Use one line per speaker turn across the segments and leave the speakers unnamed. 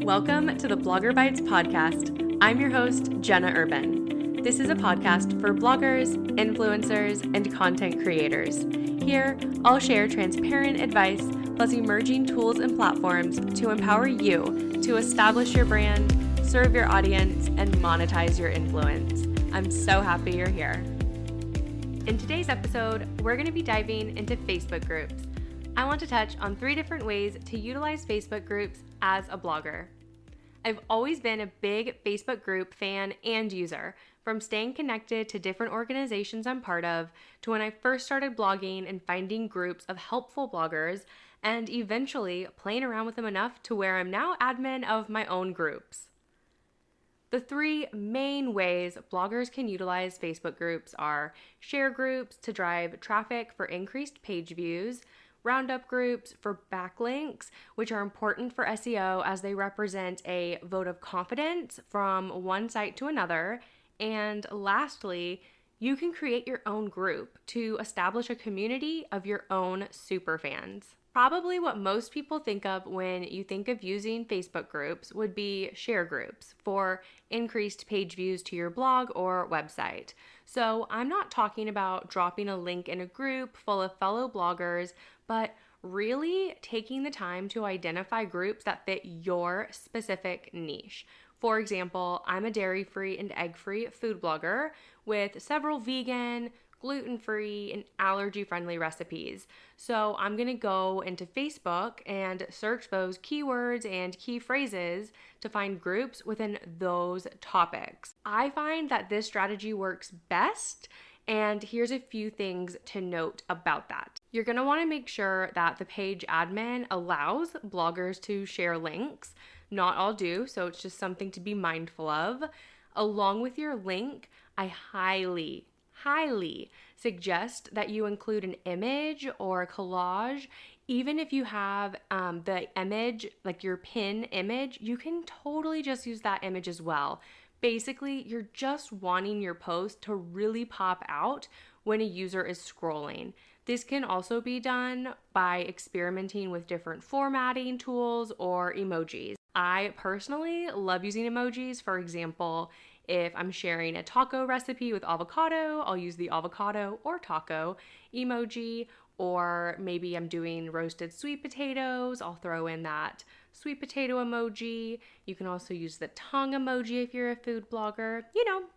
Welcome to the Bloggerbytes podcast. I'm your host, Jenna Urben. This is a podcast for bloggers, influencers, and content creators. Here, I'll share transparent advice plus emerging tools and platforms to empower you to establish your brand, serve your audience, and monetize your influence. I'm so happy you're here. In today's episode, we're going to be diving into Facebook groups. I want to touch on 3 different ways to utilize Facebook groups as a blogger. I've always been a big Facebook group fan and user, from staying connected to different organizations I'm part of, to when I first started blogging and finding groups of helpful bloggers, and eventually playing around with them enough to where I'm now admin of my own groups. The 3 main ways bloggers can utilize Facebook groups are share groups to drive traffic for increased page views, roundup groups for backlinks, which are important for SEO as they represent a vote of confidence from one site to another. And lastly, you can create your own group to establish a community of your own superfans. Probably what most people think of when you think of using Facebook groups would be share groups for increased page views to your blog or website. So I'm not talking about dropping a link in a group full of fellow bloggers, but really taking the time to identify groups that fit your specific niche. For example, I'm a dairy-free and egg-free food blogger with several vegan, gluten-free, and allergy-friendly recipes. So I'm going to go into Facebook and search those keywords and key phrases to find groups within those topics. I find that this strategy works best, and here's a few things to note about that. You're going to want to make sure that the page admin allows bloggers to share links. Not all do, so it's just something to be mindful of. Along with your link, I highly suggest that you include an image or a collage. Even if you have the image, like your pin image, you can totally just use that image as well. Basically, you're just wanting your post to really pop out when a user is scrolling. This can also be done by experimenting with different formatting tools or emojis. I personally love using emojis. For example, if I'm sharing a taco recipe with avocado, I'll use the avocado or taco emoji. Or maybe I'm doing roasted sweet potatoes, I'll throw in that sweet potato emoji. You can also use the tongue emoji if you're a food blogger.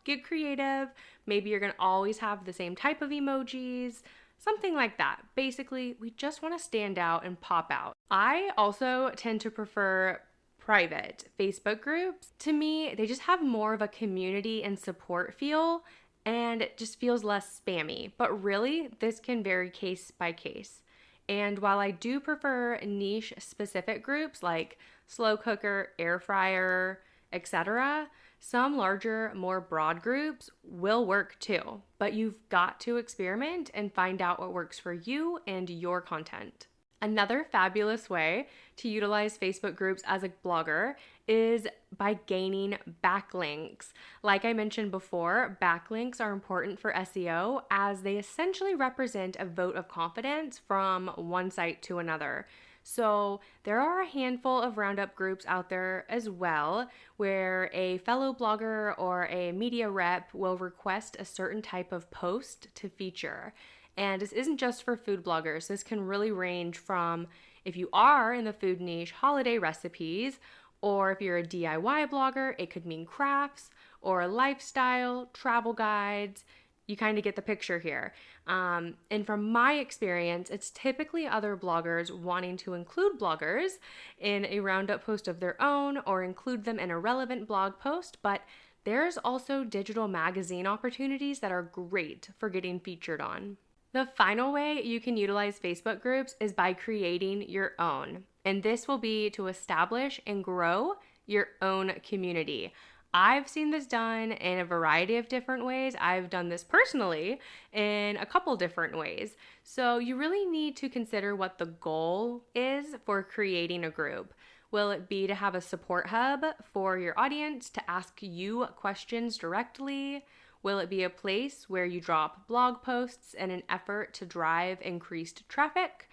Get creative. Maybe you're going to always have the same type of emojis, something like that. Basically, we just want to stand out and pop out. I also tend to prefer private Facebook groups. To me, they just have more of a community and support feel, and it just feels less spammy. But really, this can vary case by case. And while I do prefer niche specific groups like slow cooker, air fryer, etc., some larger, more broad groups will work too. But you've got to experiment and find out what works for you and your content. Another fabulous way to utilize Facebook groups as a blogger is by gaining backlinks. Like I mentioned before, backlinks are important for SEO as they essentially represent a vote of confidence from one site to another. So there are a handful of roundup groups out there as well where a fellow blogger or a media rep will request a certain type of post to feature. And this isn't just for food bloggers. This can really range from, if you are in the food niche, holiday recipes, or if you're a DIY blogger, it could mean crafts or lifestyle, travel guides. You kind of get the picture here. And from my experience, it's typically other bloggers wanting to include bloggers in a roundup post of their own or include them in a relevant blog post, but there's also digital magazine opportunities that are great for getting featured on. The final way you can utilize Facebook groups is by creating your own. And this will be to establish and grow your own community. I've seen this done in a variety of different ways. I've done this personally in a couple different ways. So you really need to consider what the goal is for creating a group. Will it be to have a support hub for your audience to ask you questions directly? Will it be a place where you drop blog posts in an effort to drive increased traffic?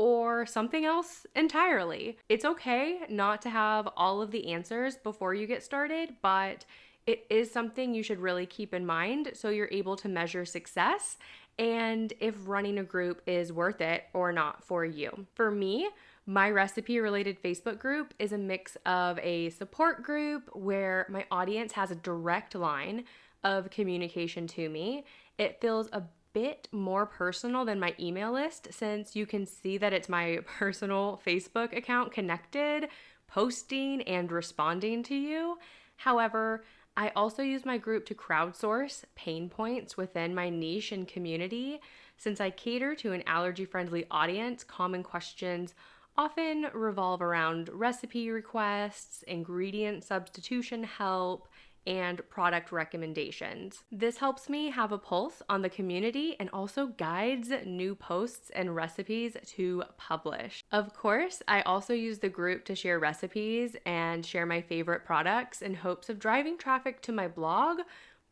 or something else entirely. It's okay not to have all of the answers before you get started, but it is something you should really keep in mind so you're able to measure success and if running a group is worth it or not for you. For me, my recipe related Facebook group is a mix of a support group where my audience has a direct line of communication to me. It feels a bit more personal than my email list since you can see that it's my personal Facebook account connected, posting, and responding to you. However, I also use my group to crowdsource pain points within my niche and community. Since I cater to an allergy-friendly audience, common questions often revolve around recipe requests, ingredient substitution help, and product recommendations. This helps me have a pulse on the community and also guides new posts and recipes to publish. Of course, I also use the group to share recipes and share my favorite products in hopes of driving traffic to my blog,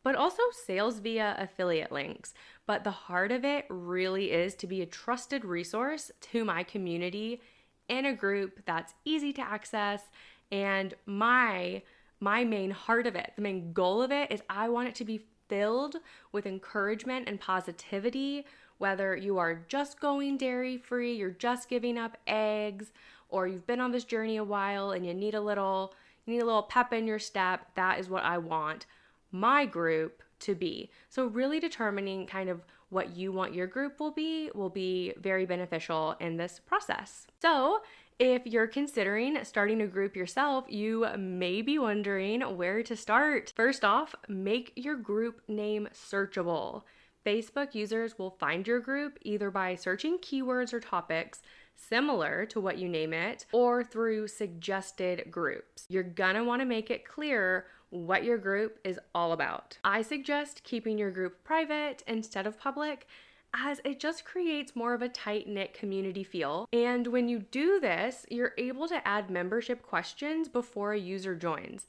but also sales via affiliate links. But the heart of it really is to be a trusted resource to my community in a group that's easy to access. And my main heart of it, the main goal of it is I want it to be filled with encouragement and positivity, whether you are just going dairy free, you're just giving up eggs, or you've been on this journey a while and you need a little pep in your step. That is what I want my group to be. So really determining kind of what you want your group will be very beneficial in this process. So if you're considering starting a group yourself, you may be wondering where to start. First off, make your group name searchable. Facebook users will find your group either by searching keywords or topics similar to what you name it, or through suggested groups. You're gonna wanna make it clear what your group is all about. I suggest keeping your group private instead of public, as it just creates more of a tight-knit community feel. And when you do this, you're able to add membership questions before a user joins.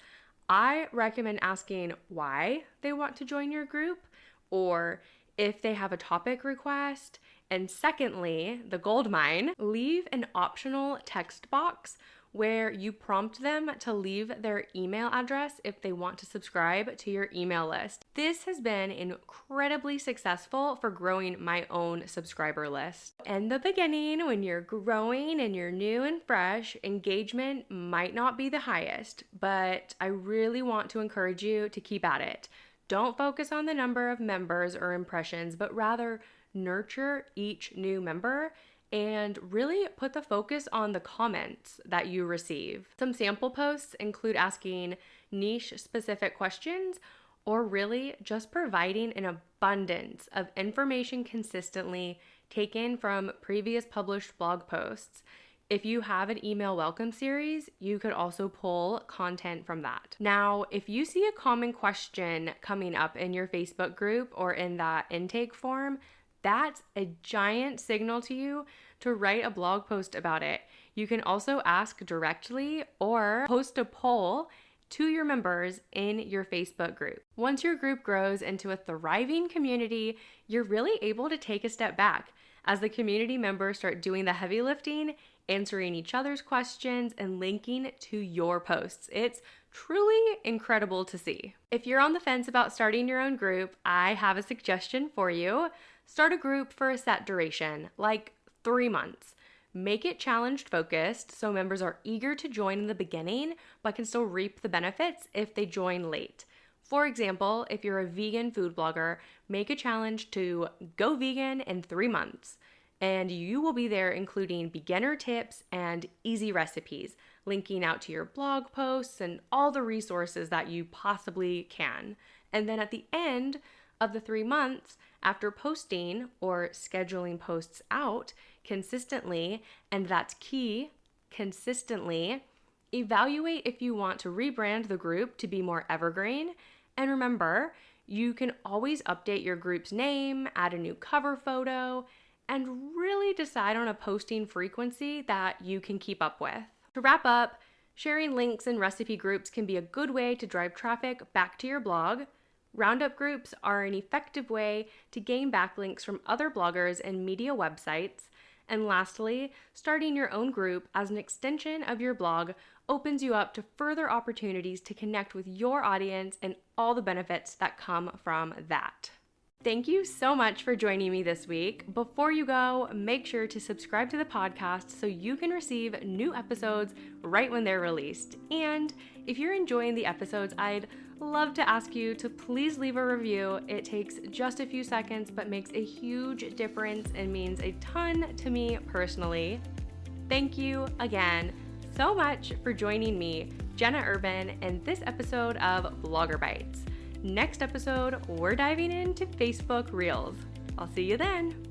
I recommend asking why they want to join your group, or if they have a topic request. And secondly, the gold mine, leave an optional text box where you prompt them to leave their email address if they want to subscribe to your email list. This has been incredibly successful for growing my own subscriber list. In the beginning, when you're growing and you're new and fresh, engagement might not be the highest, but I really want to encourage you to keep at it. Don't focus on the number of members or impressions, but rather nurture each new member and really put the focus on the comments that you receive. Some sample posts include asking niche-specific questions or really just providing an abundance of information consistently taken from previous published blog posts. If you have an email welcome series, you could also pull content from that. Now, if you see a common question coming up in your Facebook group or in that intake form, that's a giant signal to you to write a blog post about it. You can also ask directly or post a poll to your members in your Facebook group. Once your group grows into a thriving community, you're really able to take a step back as the community members start doing the heavy lifting, answering each other's questions, and linking to your posts. It's truly incredible to see. If you're on the fence about starting your own group, I have a suggestion for you. Start a group for a set duration, like 3 months. Make it challenge focused so members are eager to join in the beginning, but can still reap the benefits if they join late. For example, if you're a vegan food blogger, make a challenge to go vegan in 3 months. And you will be there including beginner tips and easy recipes, linking out to your blog posts and all the resources that you possibly can. And then at the end of the 3 months, after posting or scheduling posts out consistently, and that's key, consistently, evaluate if you want to rebrand the group to be more evergreen. And remember, you can always update your group's name, add a new cover photo, and really decide on a posting frequency that you can keep up with. To wrap up, sharing links in recipe groups can be a good way to drive traffic back to your blog. Roundup groups are an effective way to gain backlinks from other bloggers and media websites. And lastly, starting your own group as an extension of your blog opens you up to further opportunities to connect with your audience and all the benefits that come from that. Thank you so much for joining me this week. Before you go, make sure to subscribe to the podcast so you can receive new episodes right when they're released. And if you're enjoying the episodes, I'd love to ask you to please leave a review. It takes just a few seconds, but makes a huge difference and means a ton to me personally. Thank you again so much for joining me, Jenna Urben, in this episode of Bloggerbytes. Next episode, we're diving into Facebook Reels. I'll see you then.